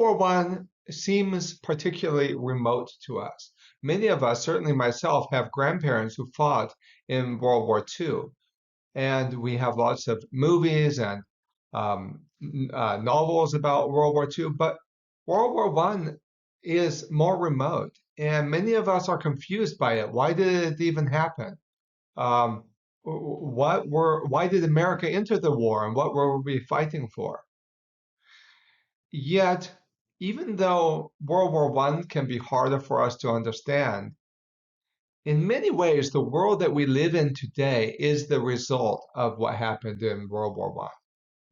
World War I seems particularly remote to us. Many of us, certainly myself, have grandparents who fought in World War II, and we have lots of movies and novels about World War II. But World War I is more remote, and many of us are confused by it. Why did it even happen? Um, why did America enter the war, and what were we fighting for? Yet, even though World War I can be harder for us to understand, in many ways, the world that we live in today is the result of what happened in World War I.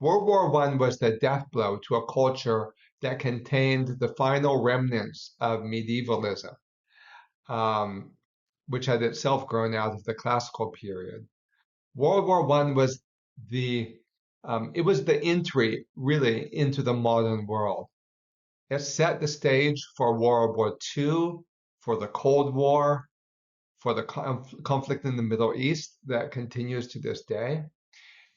World War I was the death blow to a culture that contained the final remnants of medievalism, um, which had itself grown out of the classical period. World War I was the it was the entry really into the modern world. It set the stage for World War II, for the Cold War, for the conflict in the Middle East that continues to this day.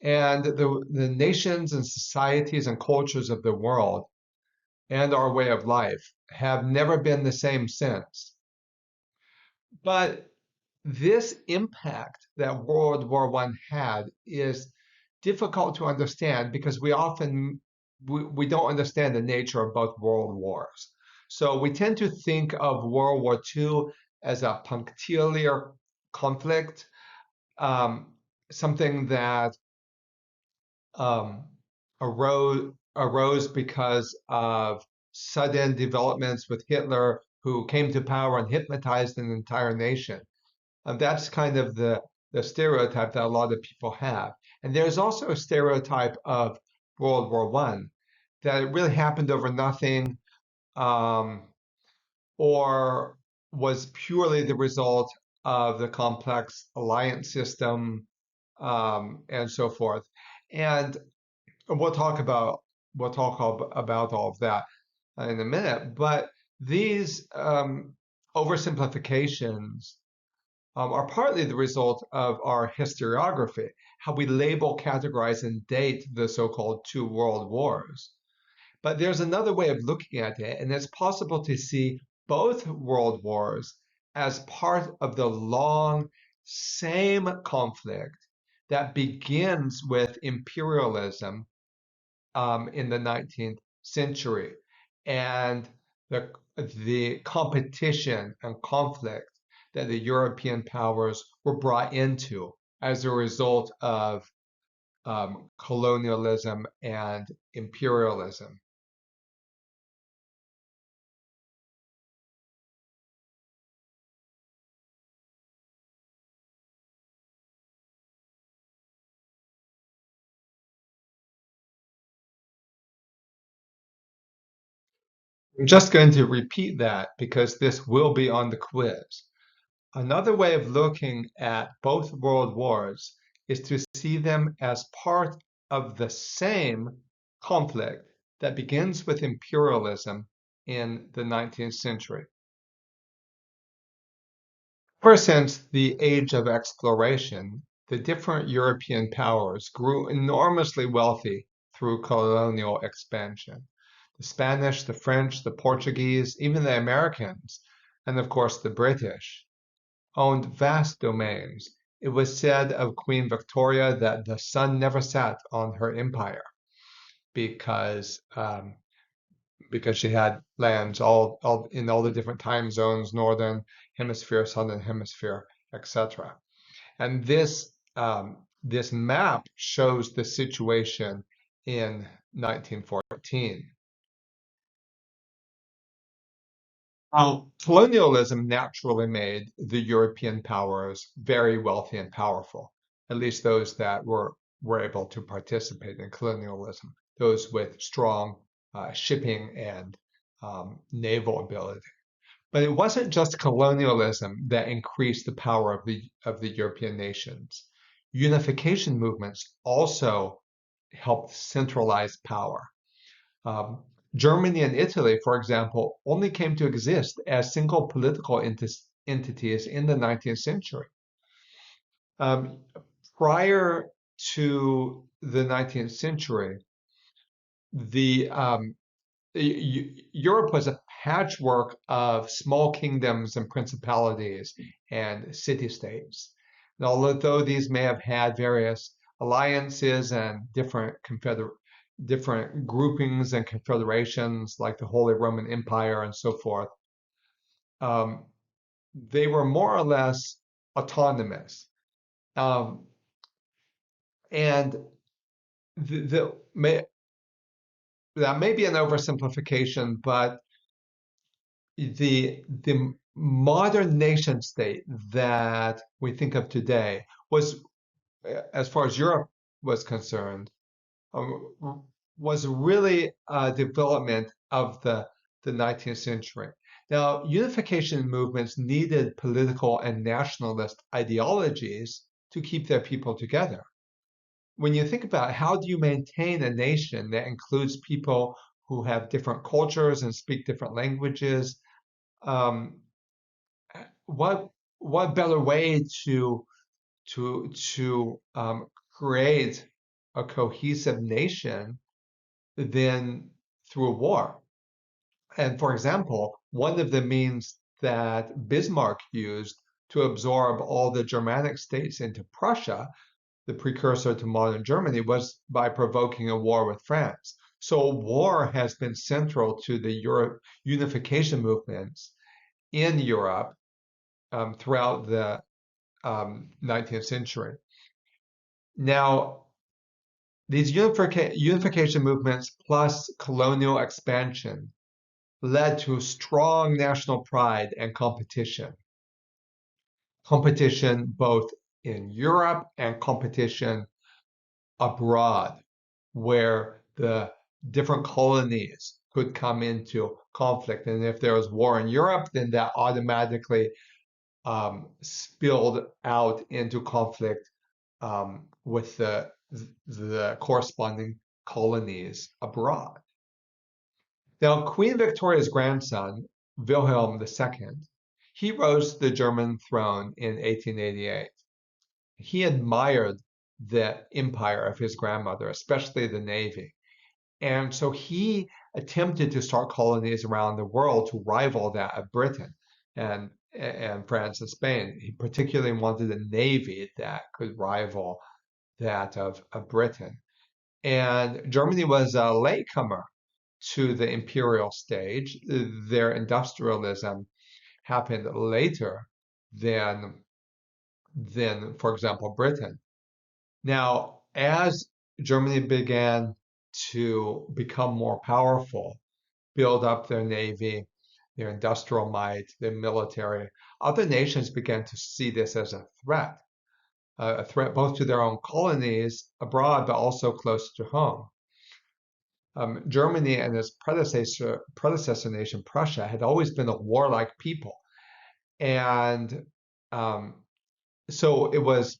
And the nations and societies and cultures of the world and our way of life have never been the same since. But this impact that World War I had is difficult to understand because we don't understand the nature of both world wars. So we tend to think of World War II as a punctiliar conflict, um, something that um, arose because of sudden developments with Hitler, who came to power and hypnotized an entire nation. And that's kind of the stereotype that a lot of people have. And there's also a stereotype of World War I that it really happened over nothing, um, or was purely the result of the complex alliance system, and so forth. And we'll talk about about all of that in a minute. But these oversimplifications are partly the result of our historiography, how we label, categorize, and date the so-called two world wars. But there's another way of looking at it, and it's possible to see both world wars as part of the long, same conflict that begins with imperialism in the 19th century and the competition and conflict that the European powers were brought into as a result of colonialism and imperialism. I'm just going to repeat that because this will be on the quiz. Another way of looking at both world wars is to see them as part of the same conflict that begins with imperialism in the 19th century. Ever since the age of exploration, the different European powers grew enormously wealthy through colonial expansion. The Spanish, the French, the Portuguese, even the Americans, and of course the British owned vast domains. It was said of Queen Victoria that the sun never set on her empire because because she had lands all in all the different time zones, northern hemisphere, southern hemisphere, etc. And this map shows the situation in 1914. Colonialism naturally made the European powers very wealthy and powerful, at least those that were able to participate in colonialism, those with strong shipping and naval ability. But it wasn't just colonialism that increased the power of the European nations. Unification movements also helped centralize power. Um, Germany and Italy, for example, only came to exist as single political entities in the 19th century. Um, Prior to the 19th century, the Europe was a patchwork of small kingdoms and principalities and city-states. And although these may have had various alliances and different groupings and confederations, like the Holy Roman Empire and so forth, um, they were more or less autonomous. Um, and that may be an oversimplification, but the modern nation state that we think of today was, as far as Europe was concerned, was really a development of the 19th century. Now, unification movements needed political and nationalist ideologies to keep their people together. When you think about how do you maintain a nation that includes people who have different cultures and speak different languages, um, what better way to create a cohesive nation than through a war? And for example, one of the means that Bismarck used to absorb all the Germanic states into Prussia, the precursor to modern Germany, was by provoking a war with France. So war has been central to the unification movements in Europe throughout the 19th century. Now, these unification movements plus colonial expansion led to strong national pride and competition. Competition both in Europe and competition abroad, where the different colonies could come into conflict. And if there was war in Europe, then that automatically spilled out into conflict with the corresponding colonies abroad. Now, Queen Victoria's grandson, Wilhelm II, he rose to the German throne in 1888. He admired the empire of his grandmother, especially the navy. And so he attempted to start colonies around the world to rival that of Britain and France and Spain. He particularly wanted a navy that could rival that of Britain. And Germany was a latecomer to the imperial stage. Their industrialism happened later than, for example, Britain. Now, as Germany began to become more powerful, build up their navy, their industrial might, their military, other nations began to see this as a threat both to their own colonies abroad, but also close to home. Germany and its predecessor nation, Prussia, had always been a warlike people. And so it was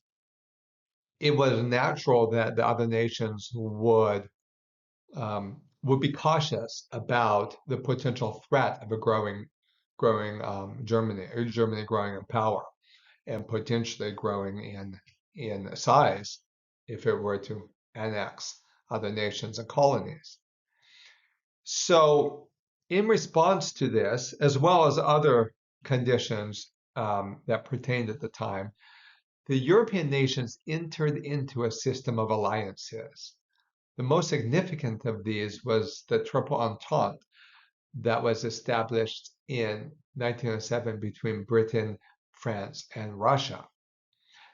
natural that the other nations would be cautious about the potential threat of a growing Germany growing in power and potentially growing in size if it were to annex other nations and colonies. So in response to this, as well as other conditions that pertained at the time, the European nations entered into a system of alliances. The most significant of these was the Triple Entente that was established in 1907 between Britain, France, and Russia.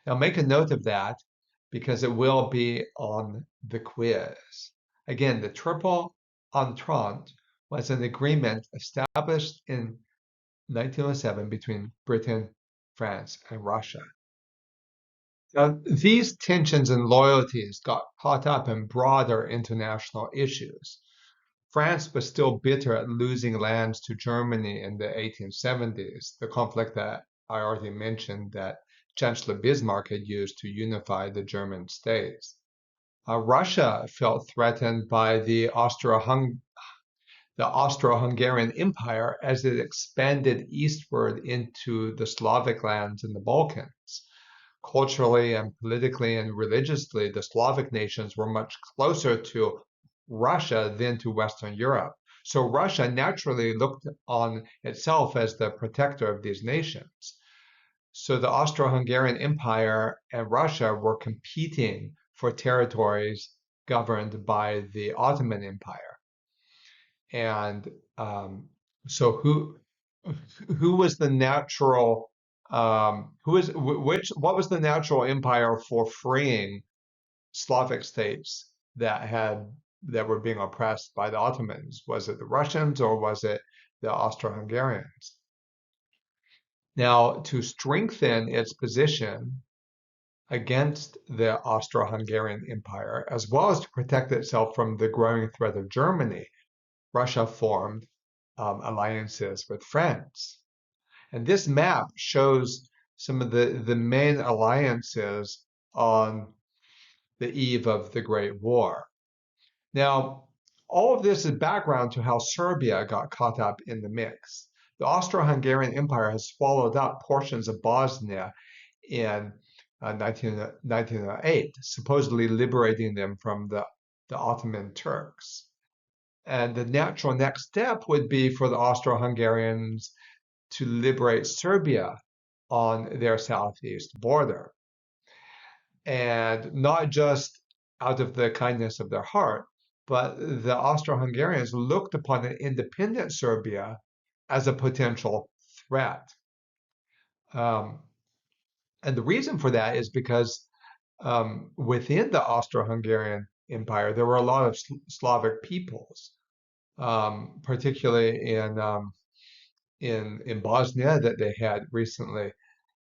Now make a note of that because it will be on the quiz. Again, the Triple Entente was an agreement established in 1907 between Britain, France, and Russia. Now, these tensions and loyalties got caught up in broader international issues. France was still bitter at losing lands to Germany in the 1870s, the conflict that I already mentioned that Chancellor Bismarck had used to unify the German states. Russia felt threatened by the Austro-Hungarian Empire as it expanded eastward into the Slavic lands in the Balkans. Culturally and politically and religiously, the Slavic nations were much closer to Russia than to Western Europe. So Russia naturally looked on itself as the protector of these nations. So the Austro-Hungarian Empire and Russia were competing for territories governed by the Ottoman Empire. And so who was the natural what was the natural empire for freeing Slavic states that were being oppressed by the Ottomans? Was it the Russians or was it the Austro-Hungarians? Now, to strengthen its position against the Austro-Hungarian Empire, as well as to protect itself from the growing threat of Germany, Russia formed alliances with France. And this map shows some of the main alliances on the eve of the Great War. Now, all of this is background to how Serbia got caught up in the mix. The Austro-Hungarian Empire has swallowed up portions of Bosnia in 1908, supposedly liberating them from the Ottoman Turks. And the natural next step would be for the Austro-Hungarians to liberate Serbia on their southeast border. And not just out of the kindness of their heart, but the Austro-Hungarians looked upon an independent Serbia as a potential threat. And the reason for that is because within the Austro-Hungarian Empire, there were a lot of Slavic peoples, particularly in Bosnia that they had recently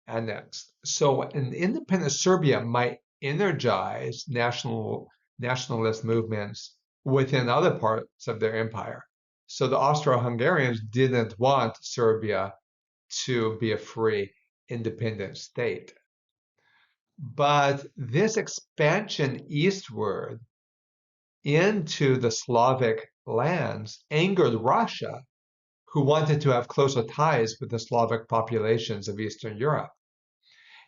annexed. So an independent Serbia might energize nationalist movements within other parts of their empire. So the Austro-Hungarians didn't want Serbia to be a free, independent state. But this expansion eastward into the Slavic lands angered Russia, who wanted to have closer ties with the Slavic populations of Eastern Europe.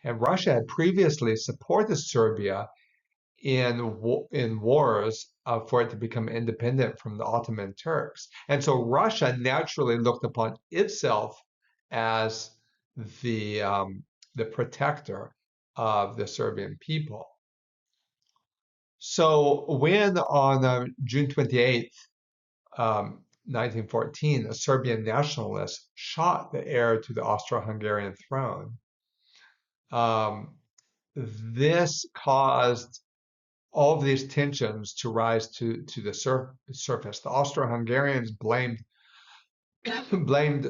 And Russia had previously supported Serbia in wars for it to become independent from the Ottoman Turks. And so Russia naturally looked upon itself as the protector of the Serbian people. So when on June 28th, 1914, a Serbian nationalist shot the heir to the Austro-Hungarian throne, this caused all of these tensions to rise to the surface. The Austro-Hungarians blamed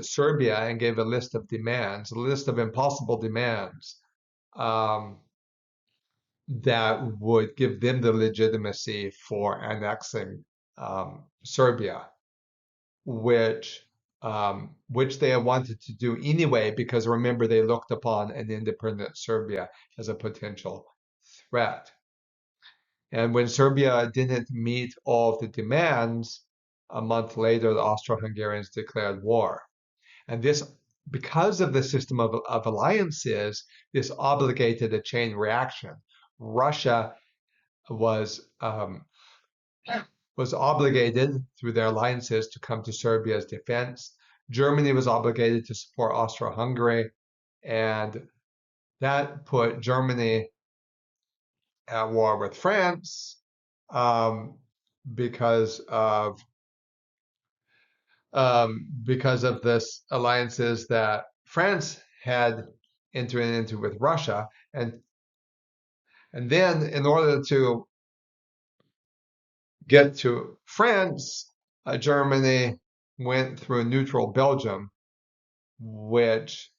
Serbia and gave a list of demands, a list of impossible demands that would give them the legitimacy for annexing Serbia, which they had wanted to do anyway, because remember, they looked upon an independent Serbia as a potential threat. And when Serbia didn't meet all of the demands, a month later, the Austro-Hungarians declared war. And this, because of the system of alliances, this obligated a chain reaction. Russia was obligated through their alliances to come to Serbia's defense. Germany was obligated to support Austro-Hungary, and that put Germany at war with France because of this alliances that France had entered into with Russia, and then in order to get to France, Germany went through neutral Belgium, which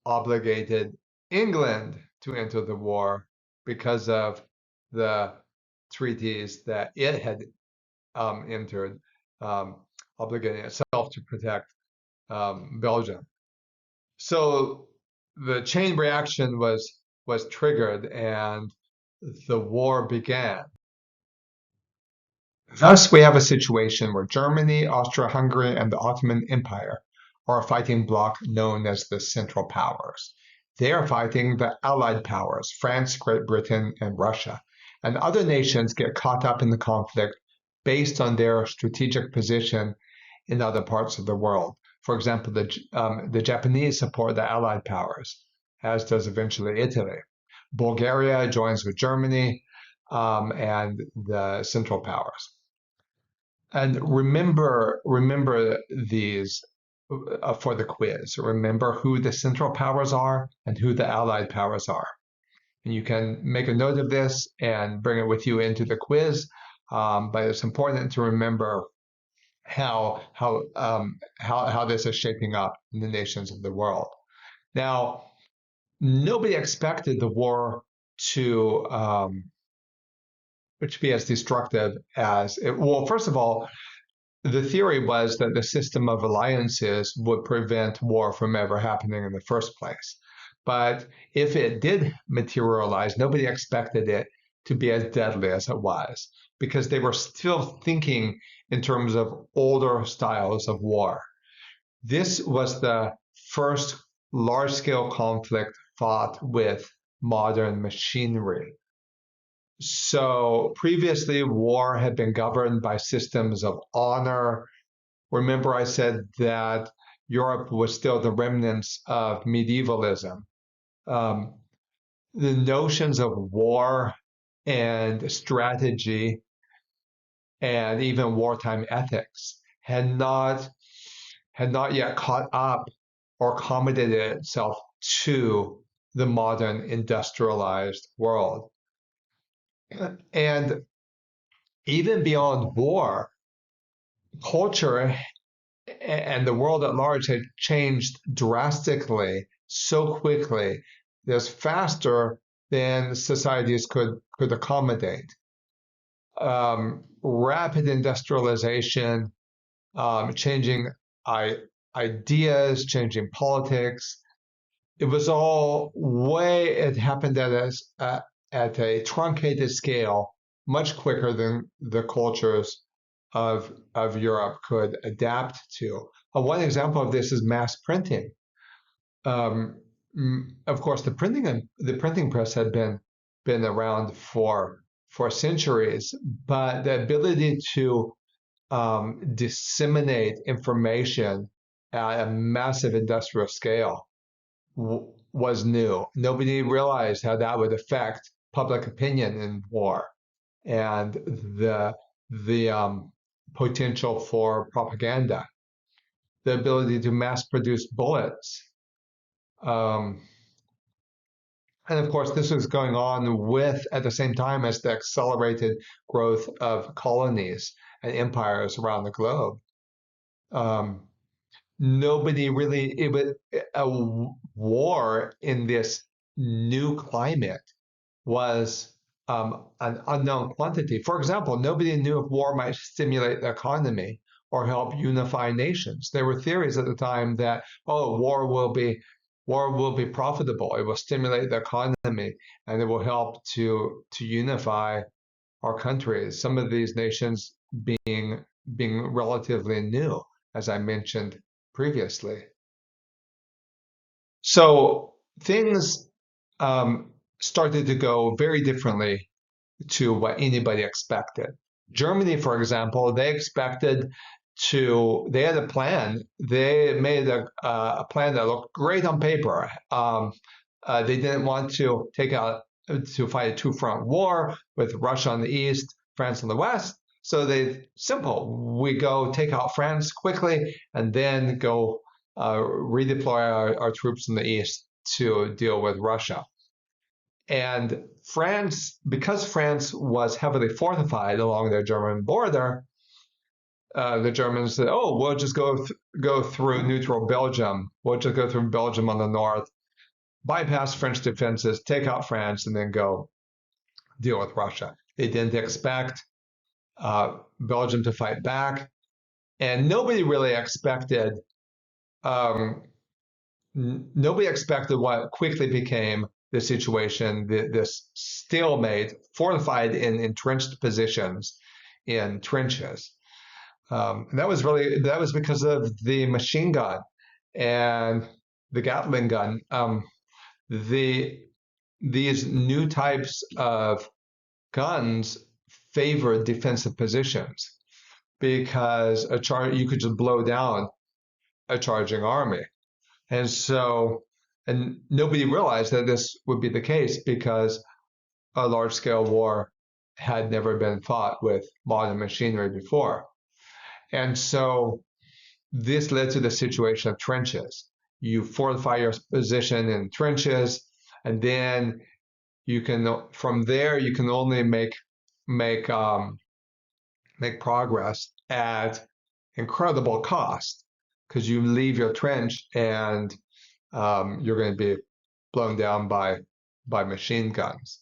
obligated England to enter the war because of the treaties that it had entered, obligating itself to protect Belgium. So the chain reaction was triggered, and the war began. Thus, we have a situation where Germany, Austria-Hungary, and the Ottoman Empire are a fighting bloc known as the Central Powers. They are fighting the Allied powers, France, Great Britain, and Russia. And other nations get caught up in the conflict based on their strategic position in other parts of the world. For example, the Japanese support the Allied powers, as does eventually Italy. Bulgaria joins with Germany and the Central Powers. And remember these for the quiz. Remember who the Central Powers are and who the Allied powers are. And you can make a note of this and bring it with you into the quiz. But it's important to remember how this is shaping up in the nations of the world. Now, nobody expected the war to be as destructive as it. Well, first of all, the theory was that the system of alliances would prevent war from ever happening in the first place. But if it did materialize, nobody expected it to be as deadly as it was, because they were still thinking in terms of older styles of war. This was the first large-scale conflict fought with modern machinery. So previously, war had been governed by systems of honor. Remember, I said that Europe was still the remnants of medievalism. The notions of war and strategy and even wartime ethics had not yet caught up or accommodated itself to the modern industrialized world. And even beyond war, culture and the world at large had changed drastically so quickly. There's faster than societies could accommodate. Rapid industrialization, changing ideas, changing politics. It was all it happened at a truncated scale, much quicker than the cultures of Europe could adapt to. One example of this is mass printing. Of course, the printing press had been around for centuries, but the ability to disseminate information at a massive industrial scale was new. Nobody realized how that would affect public opinion in war and the potential for propaganda, the ability to mass produce bullets. And of course, this was going on at the same time as the accelerated growth of colonies and empires around the globe. Nobody really, a war in this new climate was an unknown quantity. For example, nobody knew if war might stimulate the economy or help unify nations. There were theories at the time that, war will be profitable. It will stimulate the economy and it will help to unify our countries. Some of these nations being relatively new, as I mentioned previously. So things started to go very differently to what anybody expected. Germany, for example, they had a plan. They made a plan that looked great on paper. They didn't want to fight a two-front war with Russia on the east, France on the west. So we go take out France quickly and then go redeploy our troops in the east to deal with Russia. And France, because France was heavily fortified along their German border, the Germans said, we'll just go through neutral Belgium. We'll just go through Belgium on the north, bypass French defenses, take out France, and then go deal with Russia. They didn't expect Belgium to fight back. And nobody really expected what quickly became the situation, this stalemate, fortified in entrenched positions in trenches. That was because of the machine gun and the Gatling gun. These new types of guns favored defensive positions. because you could just blow down a charging army. And so, and nobody realized that this would be the case because a large scale war had never been fought with modern machinery before. And so this led to the situation of trenches. You fortify your position in trenches, and then you can, from there, you can only make make progress at incredible cost because you leave your trench and you're going to be blown down by machine guns.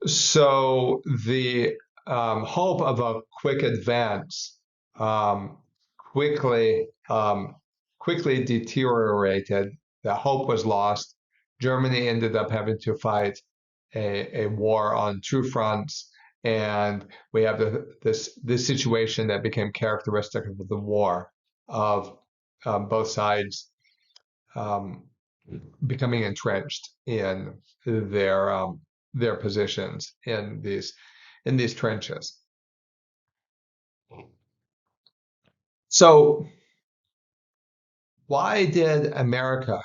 So the hope of a quick advance um, quickly quickly deteriorated. The hope was lost. Germany ended up having to fight a war on two fronts, and we have this situation that became characteristic of the war, of both sides um, becoming entrenched in their positions in these trenches. So why did America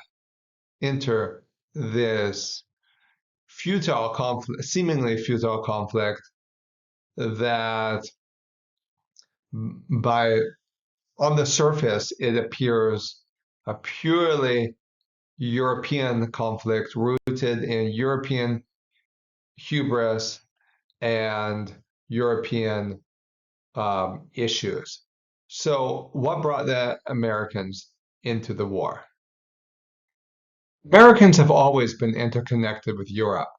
enter this futile conflict, seemingly futile conflict that by on the surface it appears a purely European conflict rooted in European hubris and European issues. So, what brought the Americans into the war? Americans have always been interconnected with Europe.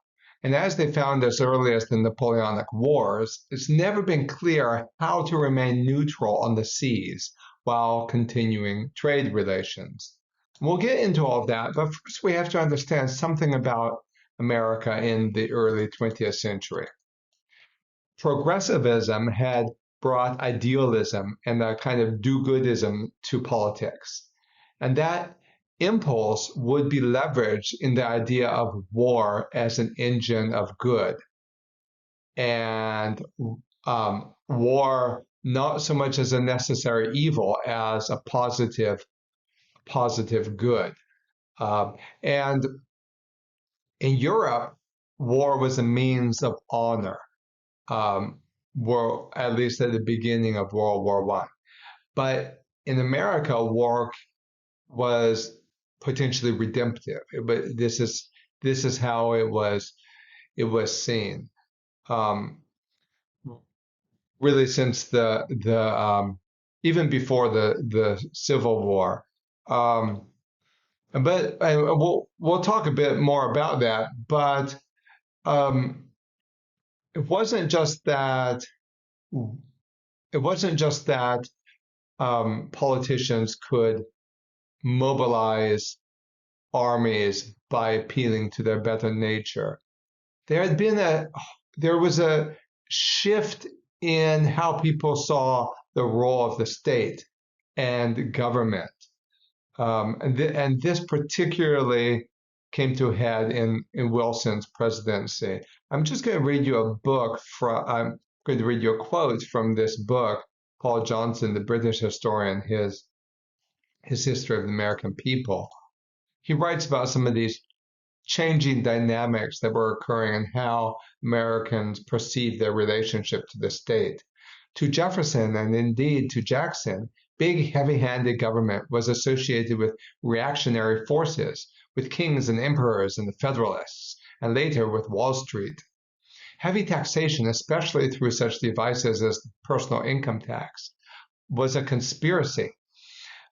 And as they found as early as the Napoleonic Wars, it's never been clear how to remain neutral on the seas while continuing trade relations. We'll get into all of that, but first we have to understand something about America in the early 20th century. Progressivism had brought idealism and a kind of do-goodism to politics. And that impulse would be leveraged in the idea of war as an engine of good. And war not so much as a necessary evil as a positive good. And in Europe, war was a means of honor. Were at least at the beginning of World War One. But in America, war was potentially redemptive. But this is how it was seen. Really, since the even before the Civil War. But we'll talk a bit more about that. But um, it wasn't just that. It wasn't just that politicians could mobilize armies by appealing to their better nature. There was a shift in how people saw the role of the state and government, and this particularly came to a head in Wilson's presidency. I'm just going to read you a book from. I'm going to read you a quote from this book. Paul Johnson, the British historian, his history of the American people. He writes about some of these changing dynamics that were occurring and how Americans perceived their relationship to the state. To Jefferson and indeed to Jackson, big, heavy-handed government was associated with reactionary forces, with kings and emperors and the Federalists, and later with Wall Street. Heavy taxation, especially through such devices as personal income tax, was a conspiracy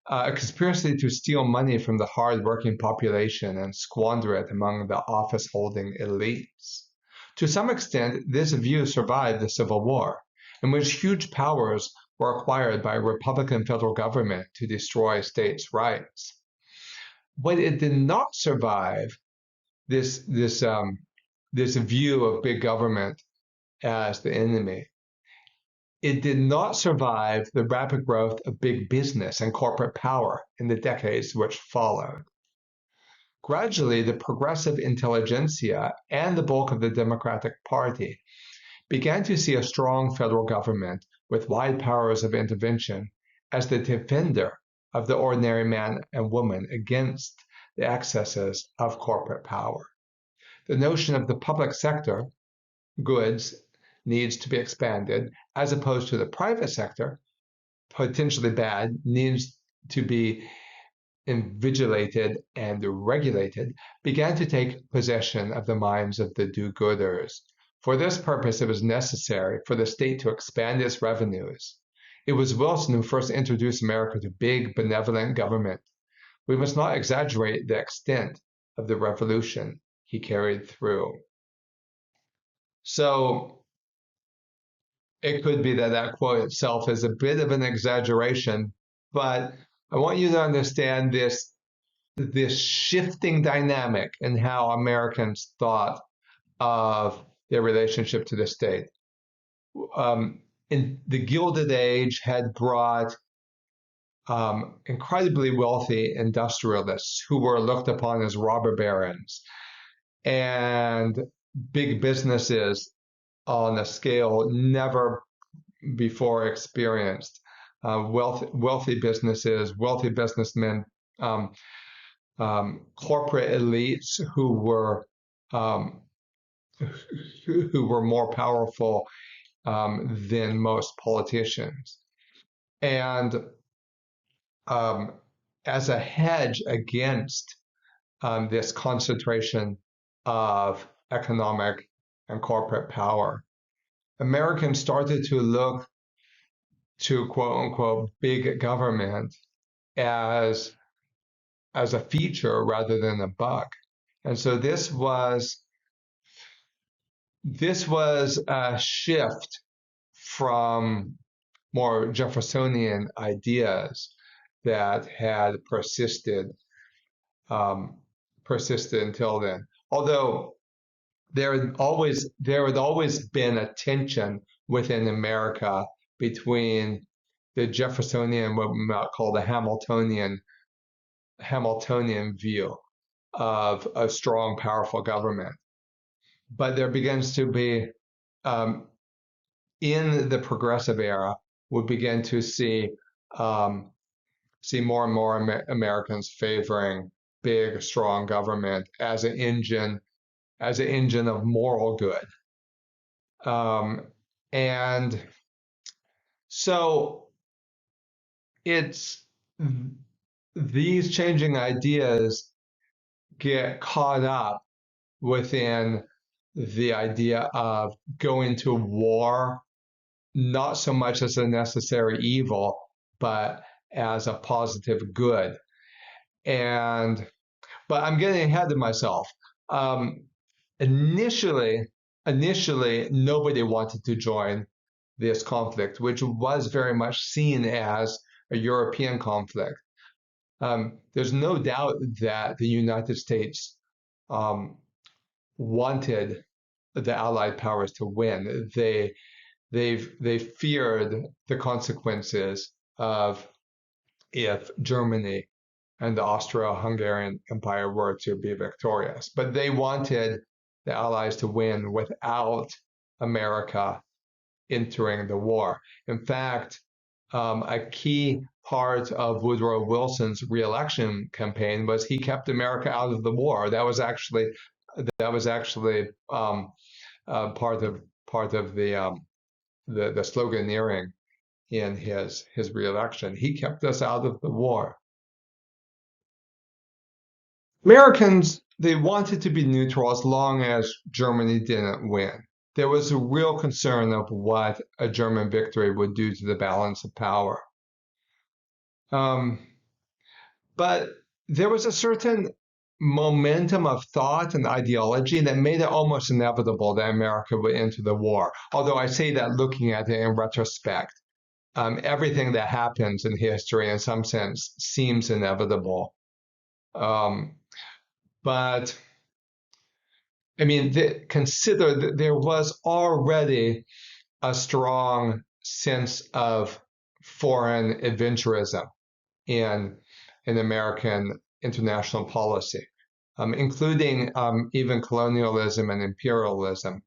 to steal money from the hard-working population and squander it among the office-holding elites. To some extent, this view survived the Civil War, in which huge powers were acquired by a Republican federal government to destroy states' rights. What it did not survive, this view of big government as the enemy, it did not survive the rapid growth of big business and corporate power in the decades which followed. Gradually, the progressive intelligentsia and the bulk of the Democratic Party began to see a strong federal government with wide powers of intervention as the defender of the ordinary man and woman against the excesses of corporate power. The notion of the public sector goods needs to be expanded, as opposed to the private sector, potentially bad, needs to be invigilated and regulated, began to take possession of the minds of the do-gooders. For this purpose, it was necessary for the state to expand its revenues. It was Wilson who first introduced America to big, benevolent government. We must not exaggerate the extent of the revolution he carried through. So it could be that that quote itself is a bit of an exaggeration, but I want you to understand this shifting dynamic in how Americans thought of their relationship to the state. In the Gilded Age had brought incredibly wealthy industrialists who were looked upon as robber barons, and big businesses on a scale never before experienced. Wealthy businesses, wealthy businessmen, corporate elites who were more powerful than most politicians. And as a hedge against this concentration of economic and corporate power, Americans started to look to quote unquote big government as a feature rather than a bug. And so this was a shift from more Jeffersonian ideas that had persisted until then. Although there had always been a tension within America between the Jeffersonian, what we might call the Hamiltonian view of a strong, powerful government. But there begins to be, in the progressive era, we begin to see more and more Americans favoring big, strong government as an engine of moral good. And so it's these changing ideas get caught up within the idea of going to war, not so much as a necessary evil, but as a positive good. But I'm getting ahead of myself. Initially, nobody wanted to join this conflict, which was very much seen as a European conflict. There's no doubt that the United States wanted the Allied powers to win. They feared the consequences of if Germany and the Austro-Hungarian Empire were to be victorious. But they wanted the Allies to win without America entering the war. In fact, a key part of Woodrow Wilson's re-election campaign was he kept America out of the war. That was actually part of the sloganeering in his re-election. He kept us out of the war. Americans, they wanted to be neutral as long as Germany didn't win. There was a real concern of what a German victory would do to the balance of power. But there was a certain momentum of thought and ideology that made it almost inevitable that America would enter the war. Although I say that looking at it in retrospect, everything that happens in history in some sense seems inevitable. But I mean, consider that there was already a strong sense of foreign adventurism in American international policy, including even colonialism and imperialism.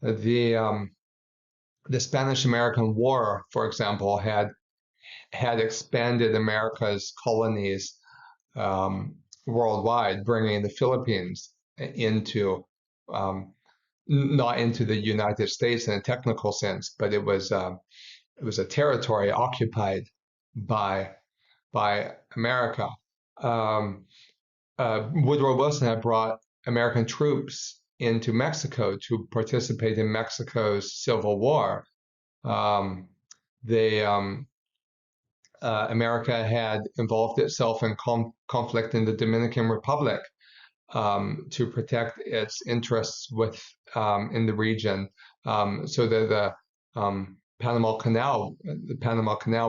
The the Spanish-American War, for example, had expanded America's colonies worldwide, bringing the Philippines into not into the United States in a technical sense, but it was a territory occupied by America. Um, Woodrow Wilson had brought American troops into Mexico to participate in Mexico's Civil War. Um, they America had involved itself in conflict in the Dominican Republic to protect its interests in the region, so that the Panama Canal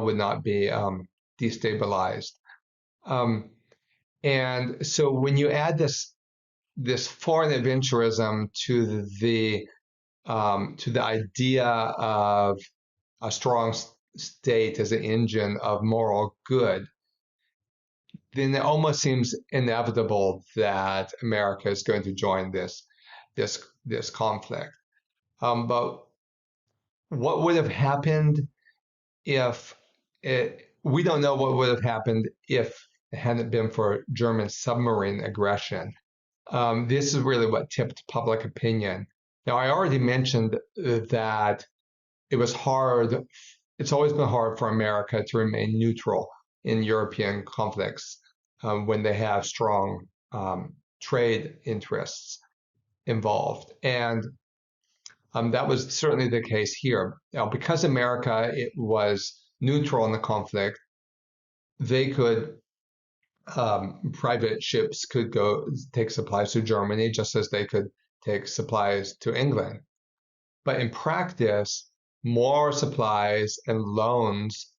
would not be destabilized. And so when you add this foreign adventurism to the idea of a strong state as an engine of moral good, then it almost seems inevitable that America is going to join this conflict. But what would have happened if we don't know what would have happened if it hadn't been for German submarine aggression. This is really what tipped public opinion. Now, I already mentioned that it was hard. It's always been hard for America to remain neutral in European conflicts when they have strong trade interests involved. And that was certainly the case here. Now, because America it was neutral in the conflict, they could private ships could go take supplies to Germany just as they could take supplies to England. But in practice, more supplies and loans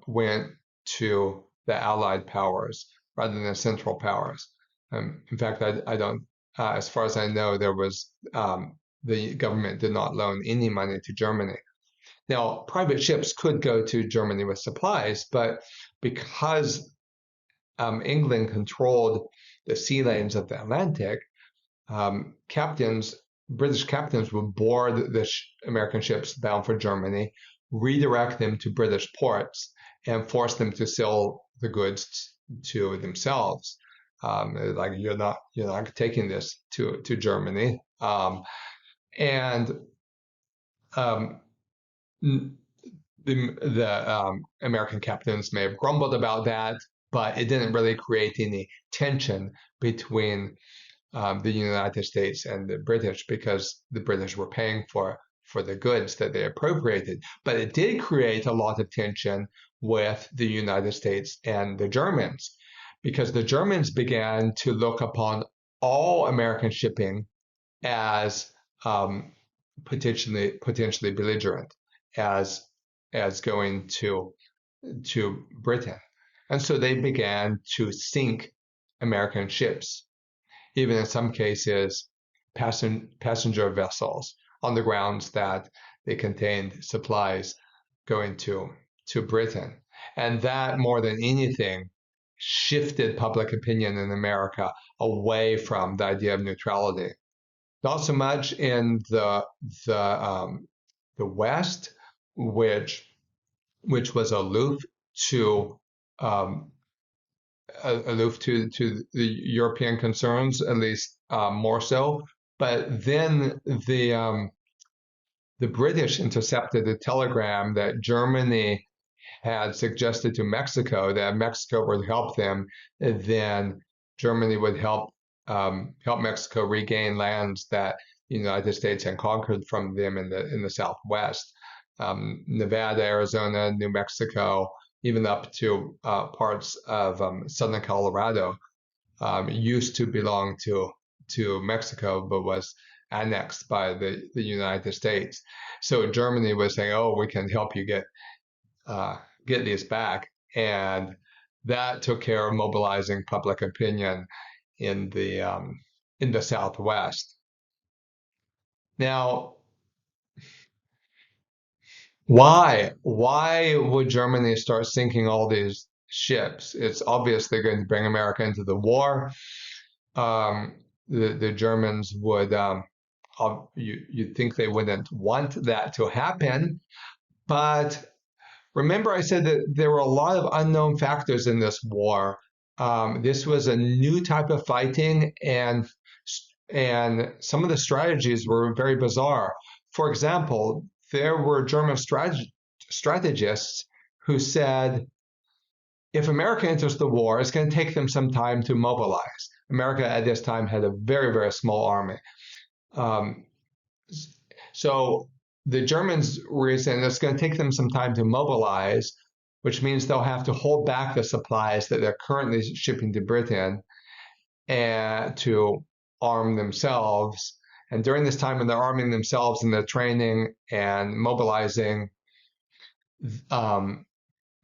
went to the Allied powers rather than Central powers. In fact, I don't, as far as I know, the government did not loan any money to Germany. Now, private ships could go to Germany with supplies, but because England controlled the sea lanes of the Atlantic, British captains would board the American ships bound for Germany, redirect them to British ports, and force them to sell the goods to themselves. Like you're not taking this to Germany, and the American captains may have grumbled about that, but it didn't really create any tension between the United States and the British because the British were paying for the goods that they appropriated. But it did create a lot of tension with the United States and the Germans because the Germans began to look upon all American shipping as potentially belligerent, as going to Britain. And so they began to sink American ships, even in some cases, passenger vessels, on the grounds that they contained supplies going to Britain. And that, more than anything, shifted public opinion in America away from the idea of neutrality. Not so much in the West, which was aloof to the European concerns, at least more so. But then the British intercepted a telegram that Germany had suggested to Mexico that Mexico would help them, then Germany would help Mexico regain lands that the United States had conquered from them in the Southwest. Nevada, Arizona, New Mexico, even up to parts of southern Colorado, used to belong to Mexico, but was annexed by the United States. So Germany was saying, "Oh, we can help you get these back," and that took care of mobilizing public opinion in the Southwest. Now, why would Germany start sinking all these ships? It's obvious they're going to bring America into the war. The Germans would you'd think they wouldn't want that to happen. But remember, I said that there were a lot of unknown factors in this war. This was a new type of fighting, and some of the strategies were very bizarre. For example, there were German strategists who said, if America enters the war, it's going to take them some time to mobilize. America at this time had a very, very small army. Um, so the Germans were saying it's going to take them some time to mobilize, which means they'll have to hold back the supplies that they're currently shipping to Britain and to arm themselves. And during this time when they're arming themselves and they're training and mobilizing,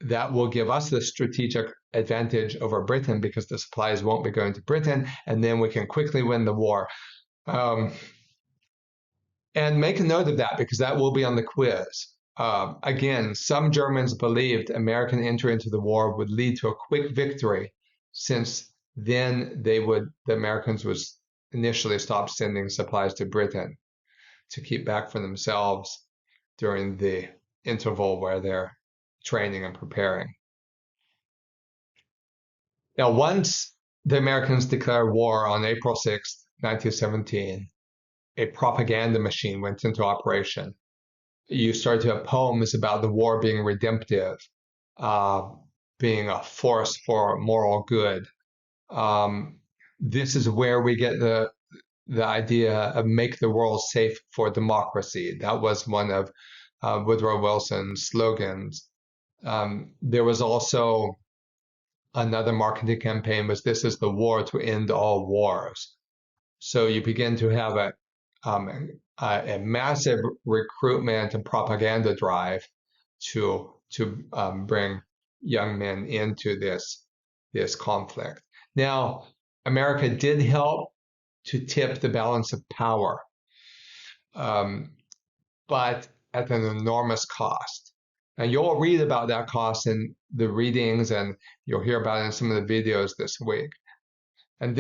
that will give us the strategic advantage over Britain because the supplies won't be going to Britain, and then we can quickly win the war. And make a note of that because that will be on the quiz. Again, some Germans believed American entry into the war would lead to a quick victory, since then the Americans would initially stop sending supplies to Britain to keep back for themselves during the interval where they're training and preparing. Now, once the Americans declared war on April 6th, 1917, a propaganda machine went into operation. You started to have poems about the war being redemptive, being a force for moral good. This is where we get the idea of make the world safe for democracy. That was one of Woodrow Wilson's slogans. There was also another marketing campaign was this is the war to end all wars. So you begin to have a massive recruitment and propaganda drive to bring young men into this conflict. Now, America did help to tip the balance of power, but at an enormous cost. And you'll read about that cost in the readings, and you'll hear about it in some of the videos this week. And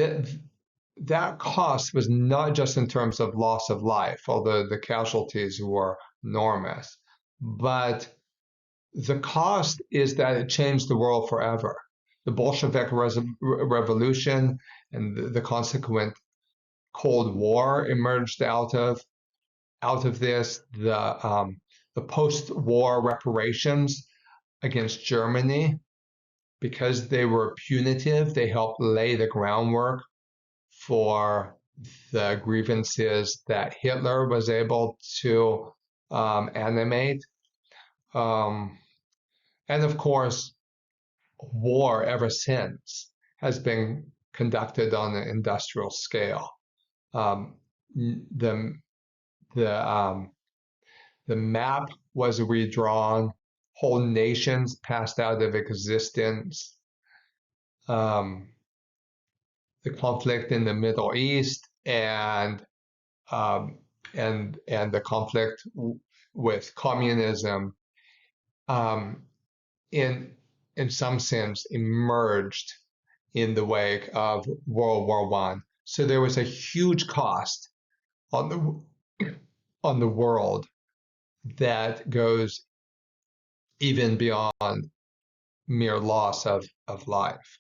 that cost was not just in terms of loss of life, although the casualties were enormous, but the cost is that it changed the world forever. The Bolshevik Revolution and the consequent Cold War emerged out of this. The post-war reparations against Germany, because they were punitive, they helped lay the groundwork for the grievances that Hitler was able to animate. And of course, war ever since has been conducted on an industrial scale. The map was redrawn, whole nations passed out of existence. The conflict in the Middle East and the conflict with communism, in some sense, emerged in the wake of World War I. So there was a huge cost on the world that goes even beyond mere loss of life.